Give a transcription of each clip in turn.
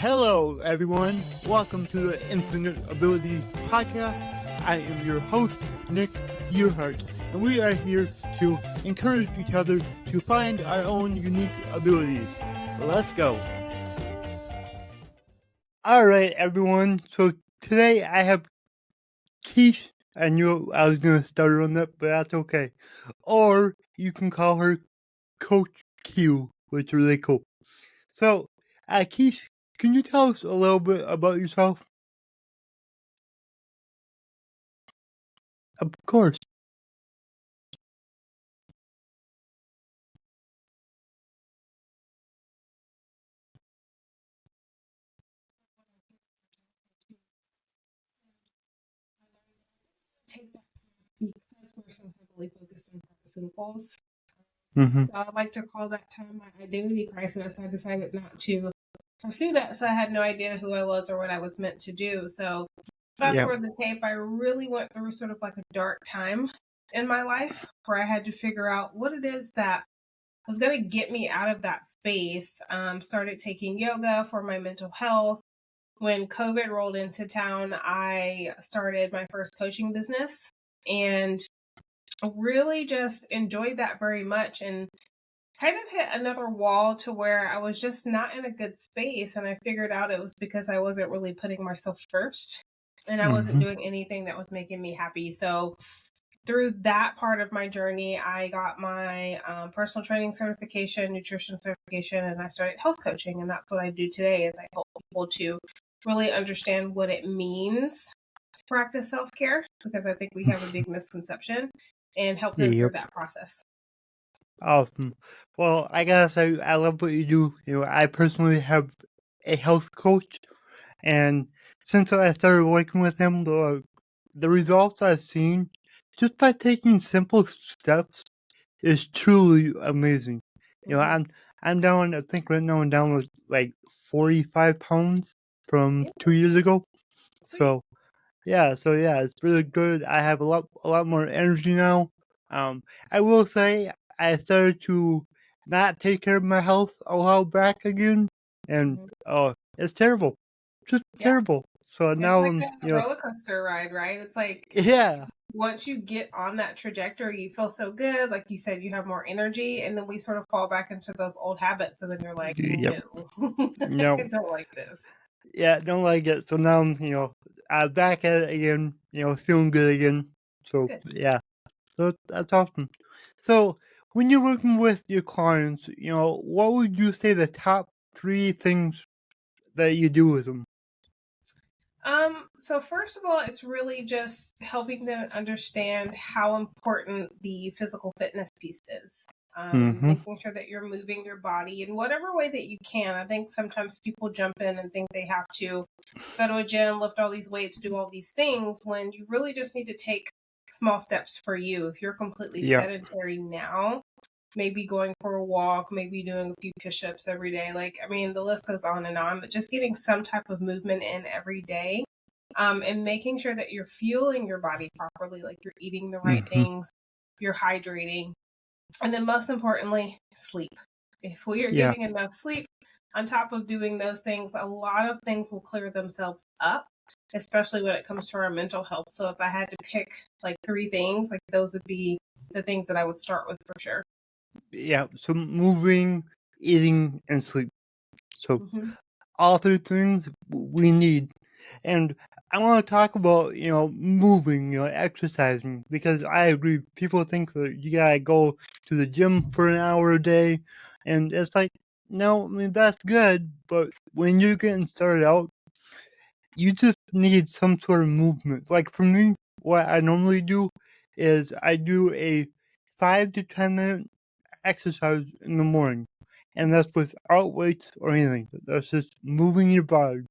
Hello, everyone. Welcome to the Infinite Abilities Podcast. I am your host, Nick Yerhart, and we are here to encourage each other to find our own unique abilities. Let's go. All right, everyone. So today I have Quiche. I knew I was going to start her on that, but that's okay. Or you can call her Coach Q, which is really cool. So, Quiche, can you tell us a little bit about yourself? Of course. Take that because we're so heavily focused on pharmaceuticals. Mm-hmm. So I like to call that time my identity crisis. I decided not to pursue that, so I had no idea who I was or what I was meant to do. So fast Yeah. forward the tape, I really went through sort of like a dark time in my life where I had to figure out what it is that was going to get me out of that space. Started taking yoga for my mental health. When COVID rolled into town, I started my first coaching business and really just enjoyed that very much and kind of hit another wall to where I was just not in a good space. And I figured out it was because I wasn't really putting myself first and I wasn't Mm-hmm. doing anything that was making me happy. So through that part of my journey, I got my personal training certification, nutrition certification, and I started health coaching. And that's what I do today is I help people to really understand what it means to practice self-care, because I think we have a big misconception, and help them through Yep. that process. Awesome. Well, I gotta say, I love what you do. I personally have a health coach, and since I started working with him, the results I've seen just by taking simple steps is truly amazing. Mm-hmm. I'm down. I think right now I'm down with like 45 pounds from Yeah, 2 years ago. sweet. So yeah, it's really good. I have a lot more energy now. Um, I will say I started to not take care of my health a while back again, and Mm-hmm. it's terrible, just Yeah, terrible. So it's now like a roller coaster ride, right? It's like yeah, once you get on that trajectory, you feel so good. Like you said, you have more energy, and then we sort of fall back into those old habits, and then you're like, yep, no, I no, don't like this. yeah, don't like it. So now I'm back at it again. Feeling good again. So Good. yeah. So that's awesome. So when you're working with your clients, what would you say the top three things that you do with them? So first of all, it's really just helping them understand how important the physical fitness piece is. Mm-hmm. Making sure that you're moving your body in whatever way that you can. I think sometimes people jump in and think they have to go to a gym, lift all these weights, do all these things, when you really just need to take small steps for you. If you're completely Yeah. sedentary now, maybe going for a walk, maybe doing a few push-ups every day. Like, I mean, the list goes on, but just getting some type of movement in every day, and making sure that you're fueling your body properly, like you're eating the right Mm-hmm. things, you're hydrating, and then most importantly, sleep. If we are Yeah. getting enough sleep, on top of doing those things, a lot of things will clear themselves up, especially when it comes to our mental health. So if I had to pick like three things, like those would be the things that I would start with for sure. Yeah. So moving, eating, and sleep. So Mm-hmm. all three things we need. And I want to talk about, moving, exercising, because I agree. People think that you gotta go to the gym for an hour a day, and it's like, no, I mean, that's good, but when you're getting started out, you just need some sort of movement. Like for me, what I normally do is I do a 5 to 10 minute exercise in the morning, and that's without weights or anything. That's just moving your body,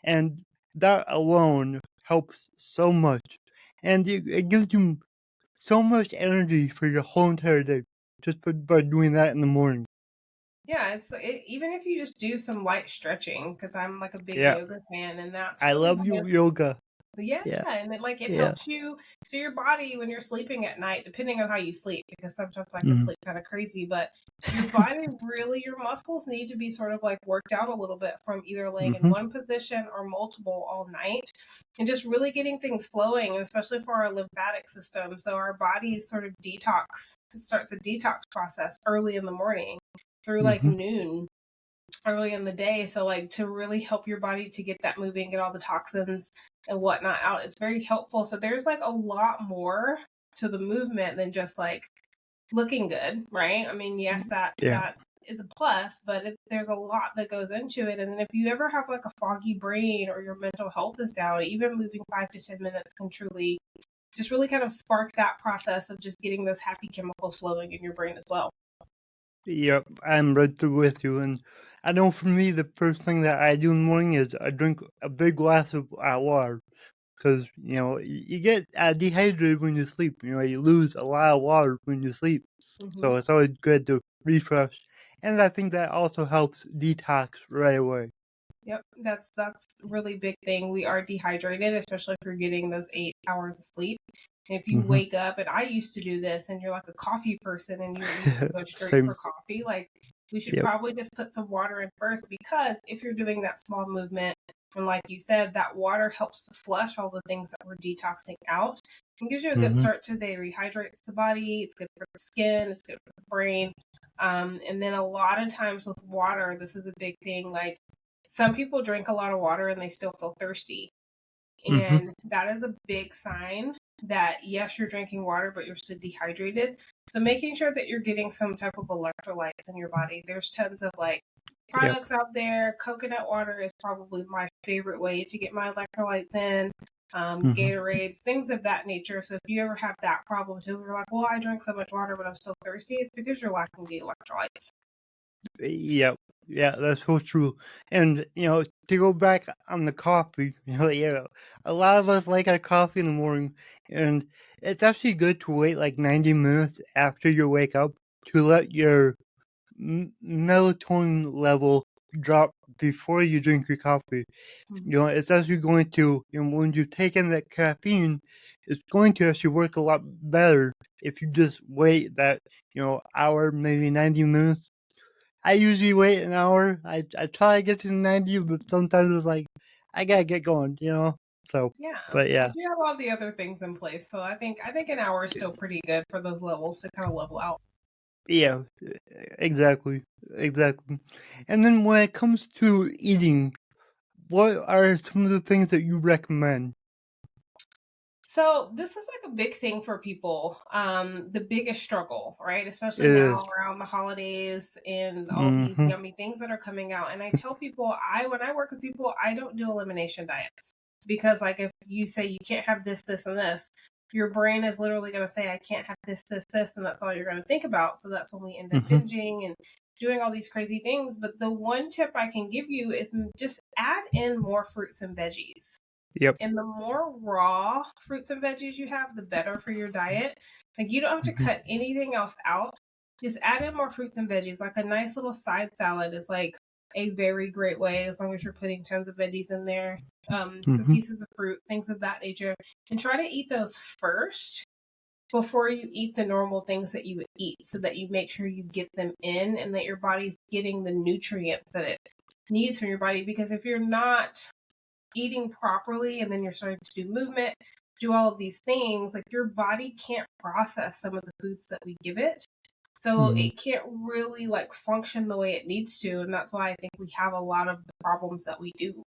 and that alone helps so much, and it gives you so much energy for your whole entire day just by doing that in the morning. Yeah, even if you just do some light stretching, because I'm like a big Yeah, yoga fan, and that's I really love just yoga. Yeah, Yeah, and it yeah. helps you so your body when you're sleeping at night, depending on how you sleep, because sometimes I can Mhm. sleep kind of crazy, but your body really your muscles need to be sort of like worked out a little bit from either laying in Mhm. one position or multiple all night and just really getting things flowing, especially for our lymphatic system. So our bodies sort of detox starts a detox process early in the morning through like Mhm. noon early in the day. So like to really help your body to get that moving, get all the toxins and whatnot out, it's very helpful. So there's like a lot more to the movement than just like looking good, right? I mean, yes, Yeah. that is a plus, but there's a lot that goes into it. And then if you ever have like a foggy brain or your mental health is down, even moving 5 to 10 minutes can truly just really kind of spark that process of just getting those happy chemicals flowing in your brain as well. Yep, I'm right there with you, and I know for me, the first thing that I do in the morning is I drink a big glass of water, because you get dehydrated when you sleep. You lose a lot of water when you sleep, Hmm. so it's always good to refresh. And I think that also helps detox right away. Yep, that's a really big thing. We are dehydrated, especially if you're getting those 8 hours of sleep. And if you Hmm. wake up, and I used to do this, and you're like a coffee person, and you just go straight Same. for coffee, like we should Yep. probably just put some water in first because if you're doing that small movement, and like you said, that water helps to flush all the things that we're detoxing out and gives you a good Hmm. start to the day. Rehydrates the body. It's good for the skin. It's good for the brain. And then a lot of times with water, this is a big thing. Like some people drink a lot of water and they still feel thirsty. Hmm. And that is a big sign that yes, you're drinking water, but you're still dehydrated. So making sure that you're getting some type of electrolytes in your body. There's tons of like Yep. products out there. Coconut water is probably my favorite way to get my electrolytes in. Hmm. Gatorades, things of that nature. So if you ever have that problem too, you're like, well, I drink so much water, but I'm still thirsty. It's because you're lacking the electrolytes. Yep. Yeah, that's so true. And to go back on the coffee, a lot of us like our coffee in the morning, and it's actually good to wait like 90 minutes after you wake up to let your melatonin level drop before you drink your coffee. Mhm. It's actually going to, when you take in that caffeine, it's going to actually work a lot better if you just wait that, hour, maybe 90 minutes. I usually wait an hour. I try to get to 90, but sometimes it's like, I gotta get going. So, Yeah, but but yeah. you have all the other things in place, so I think an hour is still pretty good for those levels to kind of level out. Yeah, exactly. Exactly. And then when it comes to eating, what are some of the things that you recommend? So this is like a big thing for people. The biggest struggle, right? It Especially is. now around the holidays and all these Mm-hmm. yummy things that are coming out. And I tell people, I when I work with people, I don't do elimination diets because, like, if you say you can't have this, this, and this, your brain is literally going to say, I can't have this, this, this, and that's all you're going to think about. So that's when we end up Mm-hmm. binging and doing all these crazy things. But the one tip I can give you is just add in more fruits and veggies. Yep. And the more raw fruits and veggies you have, the better for your diet. Like you don't have to Mm-hmm. cut anything else out. Just add in more fruits and veggies. Like a nice little side salad is like a very great way as long as you're putting tons of veggies in there. Some Mm-hmm. pieces of fruit, things of that nature. And try to eat those first before you eat the normal things that you would eat so that you make sure you get them in and that your body's getting the nutrients that it needs from your body. Because if you're not eating properly and then you're starting to do movement, do all of these things, like your body can't process some of the foods that we give it. So Mm-hmm. it can't really like function the way it needs to. And that's why I think we have a lot of the problems that we do.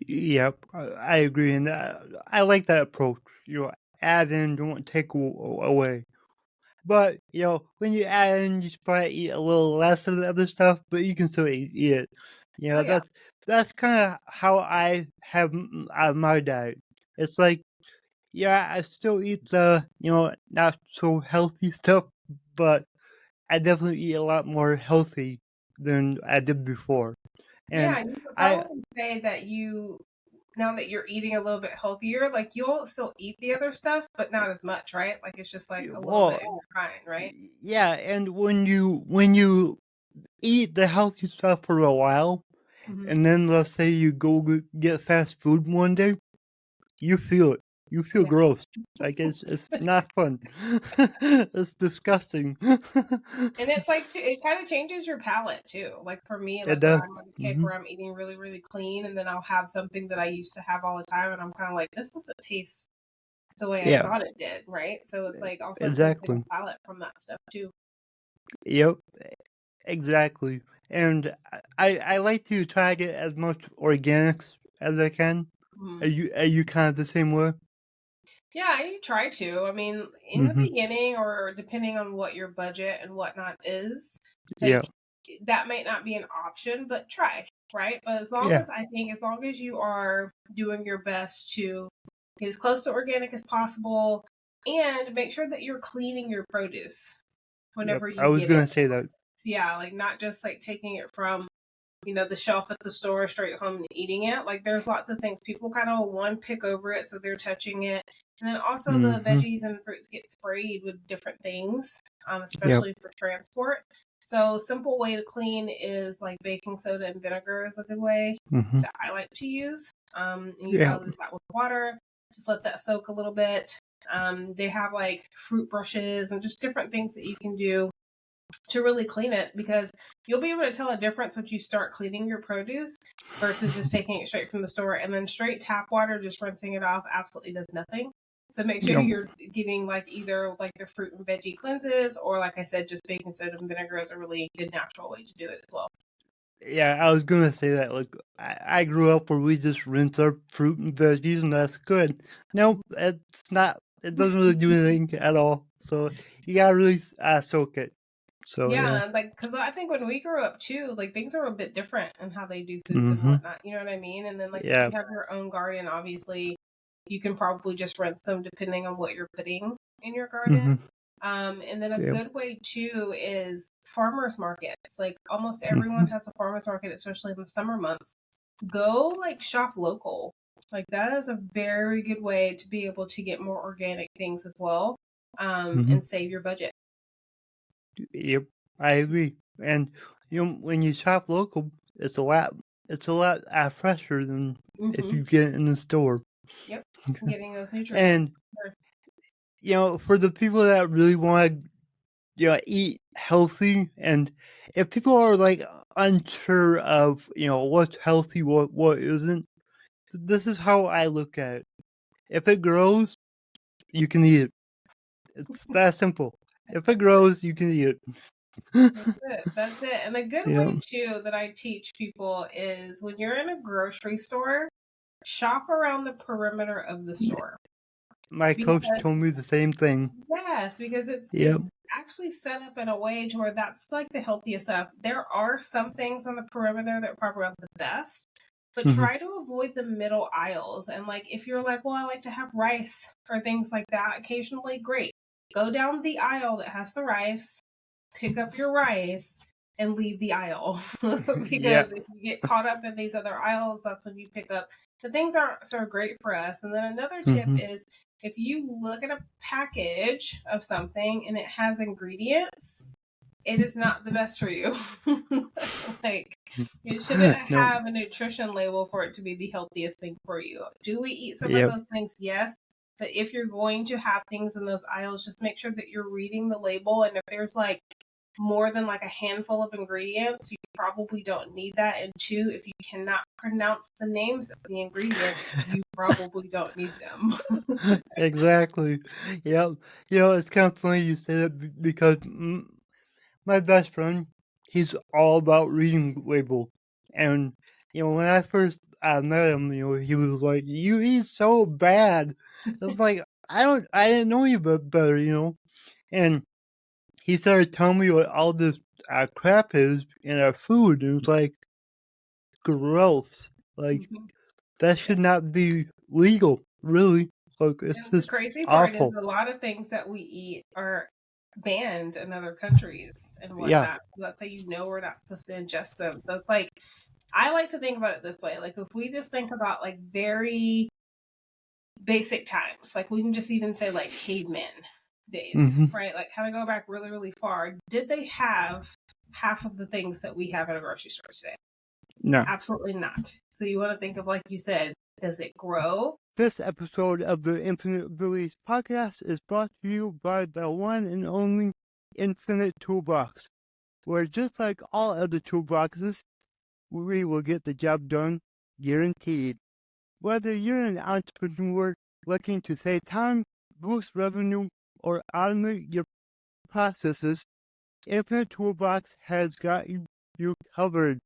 Yep. I agree, and I like that approach. Add in, don't take away. But when you add in, you should probably eat a little less of the other stuff, but you can still eat it. Oh yeah. That's kind of how I have my diet. It's like, yeah, I still eat the not so healthy stuff, but I definitely eat a lot more healthy than I did before. Yeah, And you could I probably say that you now that you're eating a little bit healthier, like you'll still eat the other stuff, but not as much, right? Like it's just like a little bit well, and you're fine, right? yeah, and when you eat the healthy stuff for a while, Hmm. and then let's say you go get fast food one day, you feel it. You feel Yeah. gross. Like it's not fun. It's disgusting. And it's like it kind of changes your palate too. Like for me, It like when does. I'm on a kick Hmm. where I'm eating really, really clean, and then I'll have something that I used to have all the time, and I'm kind of like, this doesn't taste the way I Yeah, thought it did, right? So it's like also cleansing the exactly. palate from that stuff too. Yep, exactly. And I like to try to get as much organics as I can. Mm. Are you kind of the same way? Yeah, you try to. I mean, in the Mm-hmm. beginning, or depending on what your budget and whatnot is, Yeah. like that might not be an option, but try, right? But as long Yeah. as I think, as long as you are doing your best to get as close to organic as possible and make sure that you're cleaning your produce Yep. whenever I you was get it. gonna say that. So yeah, like not just like taking it from the shelf at the store straight home and eating it. Like there's lots of things people kind of one pick over it, so they're touching it. And then also the Mm-hmm. veggies and fruits get sprayed with different things, Yep. especially for transport. So simple way to clean is like baking soda and vinegar is a good way Mm-hmm. that I like to use. And you Yeah. dilute that with water. Just let that soak a little bit. They have like fruit brushes and just different things that you can do to really clean it, because you'll be able to tell a difference once you start cleaning your produce versus just taking it straight from the store. And then straight tap water, just rinsing it off, absolutely does nothing. So make sure Yep. you're getting like either like the fruit and veggie cleanses, or like I said, just baking soda and vinegar is a really good natural way to do it as well. Yeah, I was gonna say that. Like, I grew up where we just rinse our fruit and veggies, and that's good. Nope, it's not. It doesn't really do anything at all. So you gotta really soak it. So yeah. Yeah, like because I think when we grew up too, like things are a bit different in how they do foods and Mm-hmm. whatnot. You know what I mean? And then like if Yeah. you have your own garden, obviously you can probably just rinse them depending on what you're putting in your garden. Mm-hmm. And then a Yep. good way too is farmers markets. Like almost Mm-hmm. everyone has a farmers market, especially in the summer months. Go like shop local. Like that is a very good way to be able to get more organic things as well, Mm-hmm. and save your budget. Yep. I agree. And when you shop local, it's a lot. It's a lot fresher than if Mm-hmm. you get it in the store. Yep. Getting those nutrients. And for the people that really want to eat healthy, and if people are like unsure of what's healthy, what isn't, this is how I look at it. If it grows, you can eat it. It's that simple. If it grows, you can eat it. That's it. That's it. And a good Yeah, way too that I teach people is when you're in a grocery store, shop around the perimeter of the store. my coach Because told me the same thing. yes, because it's Yep. it's actually set up in a way to where that's like the healthiest stuff. There are some things on the perimeter that probably aren't the best, but Hmm. try to avoid the middle aisles. And like if you're like, well, I like to have rice or things like that occasionally, great. Go down the aisle that has the rice, pick up your rice, and leave the aisle. Yeah. Because if you get caught up in these other aisles, that's when you pick up the things aren't so great for us. And then another tip Hmm. is if you look at a package of something and it has ingredients, it is not the best for you. Like it shouldn't No. have a nutrition label for it to be the healthiest thing for you. Do we eat some of Yep. those things? Yes. But if you're going to have things in those aisles, just make sure that you're reading the label. And if there's like more than like a handful of ingredients, you probably don't need that. And two, if you cannot pronounce the names of the ingredients, you probably don't need them. Exactly. Yep. It's kind of funny you say that because my best friend, he's all about reading labels. And, when I first met him, he was like, "You eat so bad." I was like, I didn't know you better. And he started telling me what all this crap is in our food. And it was like, gross. Like, that Yeah. should not be legal, really. Like, it's And the just crazy part is awful. a lot of things that we eat are banned in other countries and Yeah. whatnot. That's how you know we're not supposed to ingest them. So it's like I like to think about it this way. Like if we just think about like very basic times, like we can just even say like cavemen days, Hmm. right? Like kind of go back really, really far. Did they have half of the things that we have at a grocery store today? No. Absolutely not. So you want to think of, like you said, does it grow? This episode of the Infinite Abilities podcast is brought to you by the one and only Infinite Toolbox, where just like all other toolboxes, we will get the job done, guaranteed. Whether you're an entrepreneur looking to save time, boost revenue, or automate your processes, Infinite Toolbox has got you covered.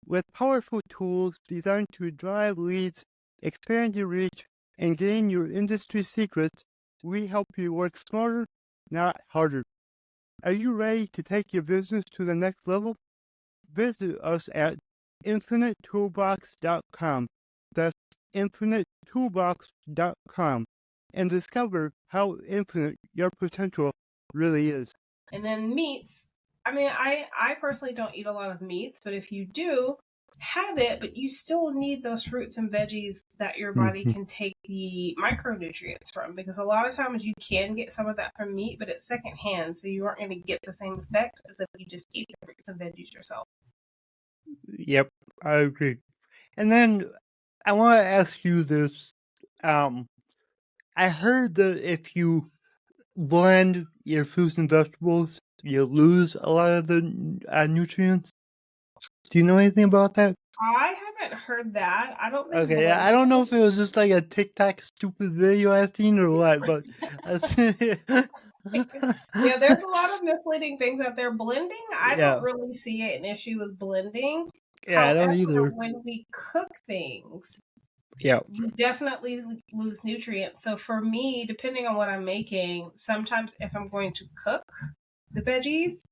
With powerful tools designed to drive leads, expand your reach, and gain your industry secrets, we help you work smarter, not harder. Are you ready to take your business to the next level? Visit us at infinitetoolbox.com. That's infinitetoolbox.com, and discover how infinite your potential really is. And then meats. I mean, I personally don't eat a lot of meats, but if you do, have it, but you still need those fruits and veggies that your body can take the micronutrients from, because a lot of times you can get some of that from meat, but it's secondhand, so you aren't going to get the same effect as if you just eat the fruits and veggies yourself. Yep, I agree. And then I want to ask you this. I heard that if you blend your fruits and vegetables, you lose a lot of the nutrients. Do you know anything about that? I haven't heard that. I don't think. Okay, I don't know if it was just like a TikTok stupid video I seen or what, but yeah, there's a lot of misleading things out there. Blending, I don't really see an issue with blending. Yeah, However, I don't either. when we cook things, Yeah, you definitely lose nutrients. So for me, depending on what I'm making, sometimes if I'm going to cook the veggies,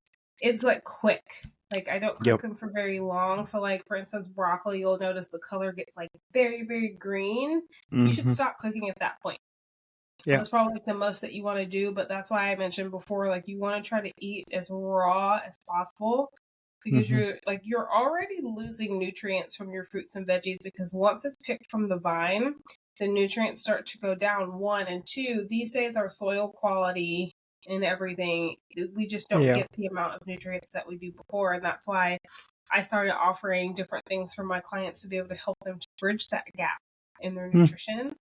it's like quick. Like I don't cook them for very long. So like for instance, broccoli, you'll notice the color gets like very, very green. You should stop cooking at that point. Yeah. That's probably like the most that you want to do, but that's why I mentioned before, like you want to try to eat as raw as possible, because you're already losing nutrients from your fruits and veggies, because once it's picked from the vine, the nutrients start to go down. 1 and 2, these days our soil quality and everything, we just don't get the amount of nutrients that we do before, and that's why I started offering different things for my clients to be able to help them to bridge that gap in their nutrition.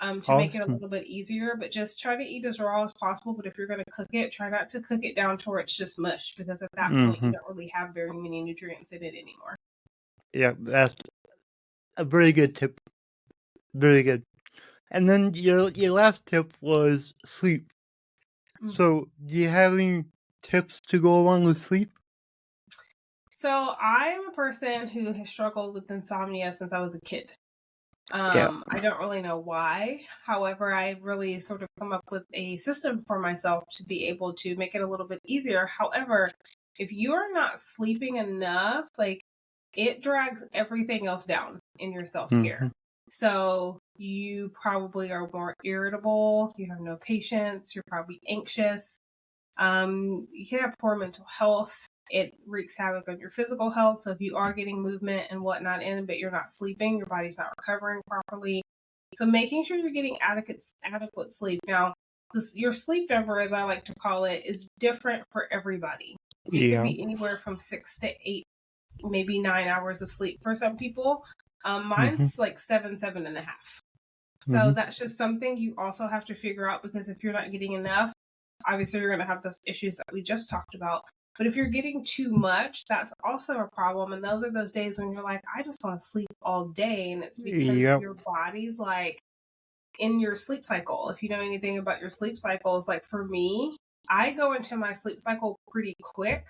To make it a little bit easier, but just try to eat as raw as possible. But if you're going to cook it, try not to cook it down to where it's just mush, because at that point you don't really have very many nutrients in it anymore. Yeah, that's a very good tip. Very good. And then your last tip was sleep. So do you have any tips to go along with sleep? So I am a person who has struggled with insomnia since I was a kid. I don't really know why. However, I really sort of come up with a system for myself to be able to make it a little bit easier. However, if you are not sleeping enough, like it drags everything else down in your self-care. So you probably are more irritable, you have no patience, you're probably anxious. You can have poor mental health. It wreaks havoc on your physical health. So if you are getting movement and whatnot in, but you're not sleeping, your body's not recovering properly. So making sure you're getting adequate sleep. Now, your sleep number, as I like to call it, is different for everybody. It could be anywhere from 6 to 8, maybe 9 hours of sleep for some people. Mine's like 7.5. So that's just something you also have to figure out, because if you're not getting enough, obviously you're going to have those issues that we just talked about. But if you're getting too much, that's also a problem. And those are those days when you're like, I just want to sleep all day. And it's because your body's like in your sleep cycle. If you know anything about your sleep cycles, like for me, I go into my sleep cycle pretty quick.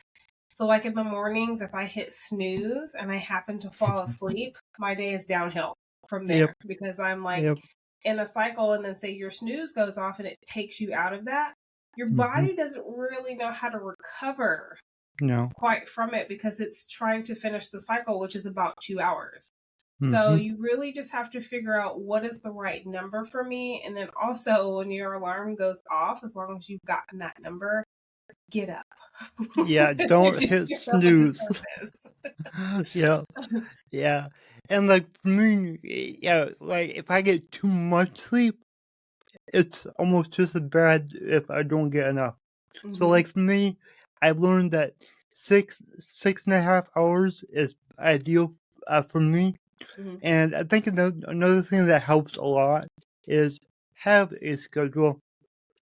So like in the mornings, if I hit snooze and I happen to fall asleep, my day is downhill from there, because I'm like in a cycle. And then say your snooze goes off and it takes you out of that. Your body doesn't really know how to recover quite from it, because it's trying to finish the cycle, which is about 2 hours. So you really just have to figure out what is the right number for me. And then also when your alarm goes off, as long as you've gotten that number, get up. Yeah, don't hit snooze. Yeah. And like for me, like if I get too much sleep, it's almost just as bad if I don't get enough. So like for me, I've learned that 6.5 hours is ideal for me. And I think another thing that helps a lot is have a schedule.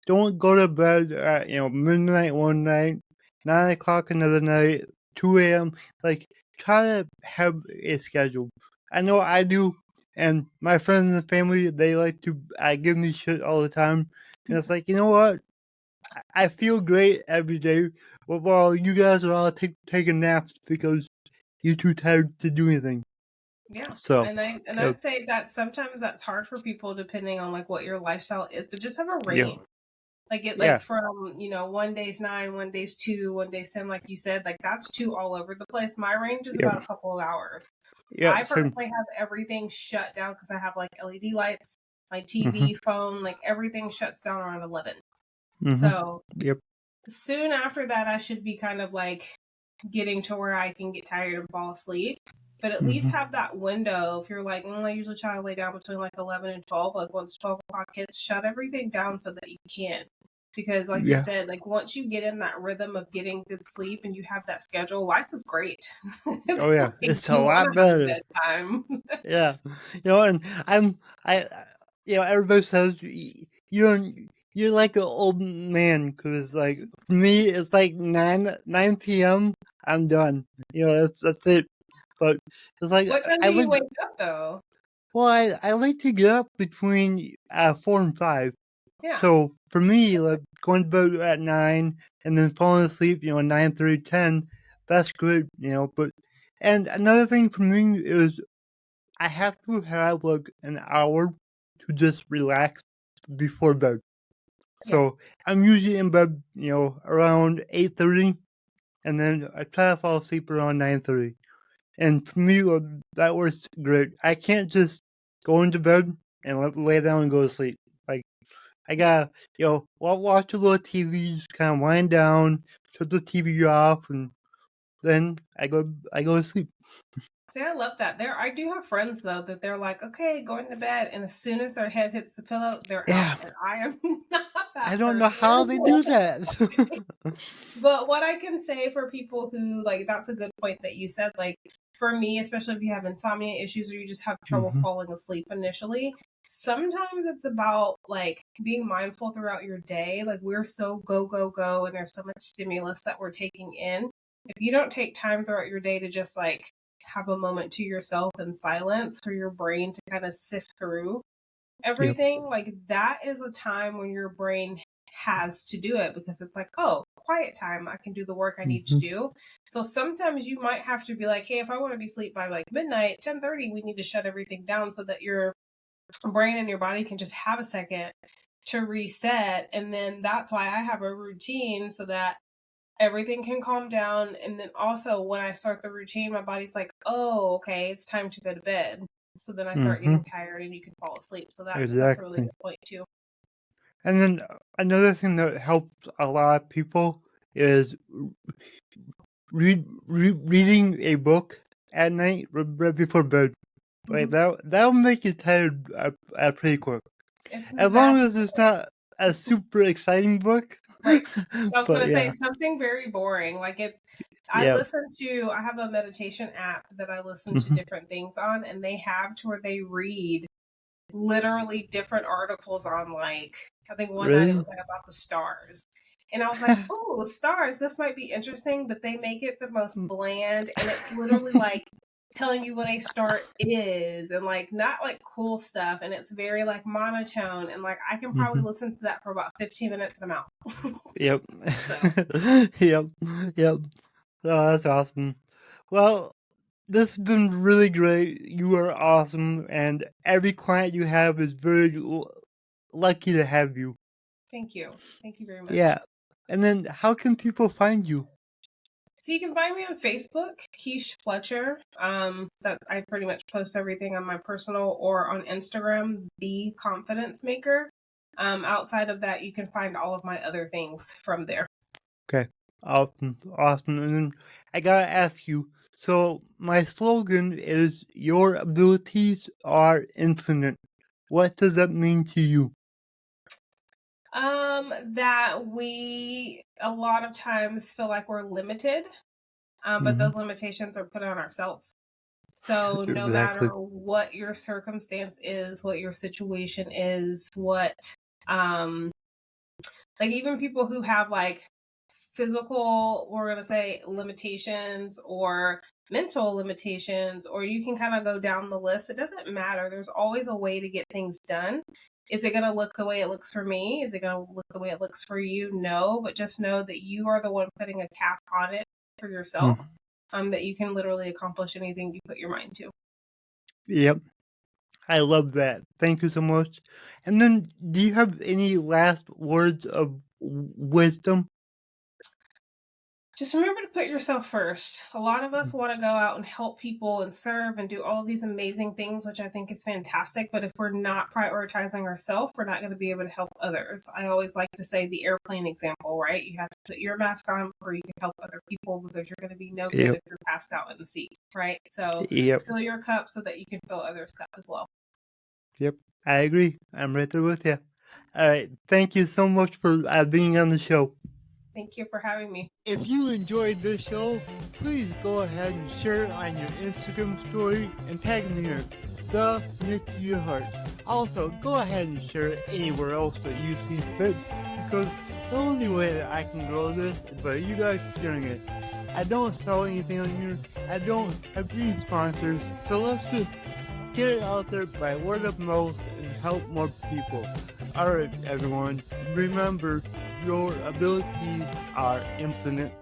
Don't go to bed at midnight one night, 9 o'clock another night, 2 a.m. Like try to have a schedule. I know I do, and my friends and family they like to give me shit all the time, and it's like you know what? I feel great every day, while you guys are all taking naps because you're too tired to do anything. Yeah. So, And yeah, I'd say that sometimes that's hard for people depending on like what your lifestyle is, but just have a yeah, range. Like it like yeah, from, one day's 9, one day's 2, one day's 10, like you said, like that's 2 all over the place. My range is yeah, about a couple of hours. yeah, I same. personally have everything shut down because I have like LED lights, my Mhm, TV, phone, like everything shuts down around 11. mhm, So yep, soon after that, I should be kind of like getting to where I can get tired and fall asleep. But at least mhm, have that window. If you're like, I usually try to lay down between like 11 and 12. Like once 12 o'clock hits, shut everything down so that you can. Because, like you yeah. said, like once you get in that rhythm of getting good sleep and you have that schedule, life is great. It's Oh yeah, like it's a you want lot to have a better. bedtime. Yeah, and everybody says you're like an old man because like for me it's like 9 p.m. I'm done. That's it. But it's like What time I do you like wake up though? well I like to get up between 4 and 5. Yeah. So for me, like going to bed at 9 and then falling asleep, 9:30, 10, that's good. But and another thing for me is I have to have like an hour to just relax before bed. Yeah. So I'm usually in bed, around 8:30, and then I try to fall asleep around 9:30. And for me, that works great. I can't just go into bed and lay down and go to sleep. Like I gotta, watch a little TV, just kind of wind down, shut the TV off, and then I go to sleep. See, I love that. I do have friends though that they're like, okay, going to bed, and as soon as their head hits the pillow, they're out. Yeah, And I am not I that don't know person. how they do that. But what I can say for people who like, that's a good point that you said. Like for me, especially if you have insomnia issues or you just have trouble Mhm. falling asleep initially, sometimes it's about like being mindful throughout your day. Like we're so go, go, go, and there's so much stimulus that we're taking in. If you don't take time throughout your day to just like have a moment to yourself in silence for your brain to kind of sift through Yep. everything, like that is a time when your brain has to do it because it's like, oh, quiet time, I can do the work I need to Mhm. do. So sometimes you might have to be like, hey, if I want to be asleep by like midnight, 10:30, we need to shut everything down so that your brain and your body can just have a second to reset. And then that's why I have a routine so that everything can calm down. And then also when I start the routine, my body's like, oh, okay, it's time to go to bed. So then I start Mhm. getting tired and you can fall asleep. So that's a really Exactly. good point too. And then another thing that helps a lot of people is reading a book at night right before bed. Like Hmm. that'll make you tired pretty quick. It's As long magic. as it's not a super exciting book. Right. I was But gonna say yeah, something very boring. Like yeah. I have a meditation app that I listen to Mhm. different things on, and they have to where they read literally different articles on, like, I think one night it Really? was like about the stars. And I was like, oh, stars, this might be interesting, but they make it the most bland. And it's literally like telling you what a star is and like not like cool stuff. And it's very like monotone. And like I can probably Mhm. listen to that for about 15 minutes and I'm out. Yep. So Yep. Yep. Oh, that's awesome. Well, this has been really great. You are awesome, and every client you have is very lucky to have you. thank you. Thank you very much. Yeah. And then, how can people find you? So you can find me on Facebook, Quiche Fletcher. That I pretty much post everything on my personal, or on Instagram, The Confidence Maker. Outside of that, you can find all of my other things from there. Okay. Awesome. Awesome. And then, I gotta ask you. So, my slogan is "Your abilities are infinite." What does that mean to you? That we a lot of times feel like we're limited, but Mm-hmm. those limitations are put on ourselves. So no matter Exactly. what your circumstance is, what your situation is, what um like even people who have like physical, we're going to say, limitations or mental limitations, or you can kind of go down the list. It doesn't matter. There's always a way to get things done. Is it going to look the way it looks for me? Is it going to look the way it looks for you? No, but just know that you are the one putting a cap on it for yourself, Mm. that you can literally accomplish anything you put your mind to. Yep. I love that. Thank you so much. And then, do you have any last words of wisdom? Just remember to put yourself first. A lot of us want to go out and help people and serve and do all these amazing things, which I think is fantastic. But if we're not prioritizing ourselves, we're not going to be able to help others. I always like to say the airplane example, right? You have to put your mask on before you can help other people, because you're going to be no good Yep. if you're passed out in the seat, right? So Yep. fill your cup so that you can fill others' cup as well. Yep. I agree. I'm right there with you. All right. Thank you so much for being on the show. Thank you for having me. If you enjoyed this show, please go ahead and share it on your Instagram story and tag me here, the Nick Yerhart. Also, go ahead and share it anywhere else that you see fit, because the only way that I can grow this is by you guys sharing it. I don't sell anything on here. I don't have any sponsors, so let's just get it out there by word of mouth and help more people. Alright, everyone, remember, your abilities are infinite.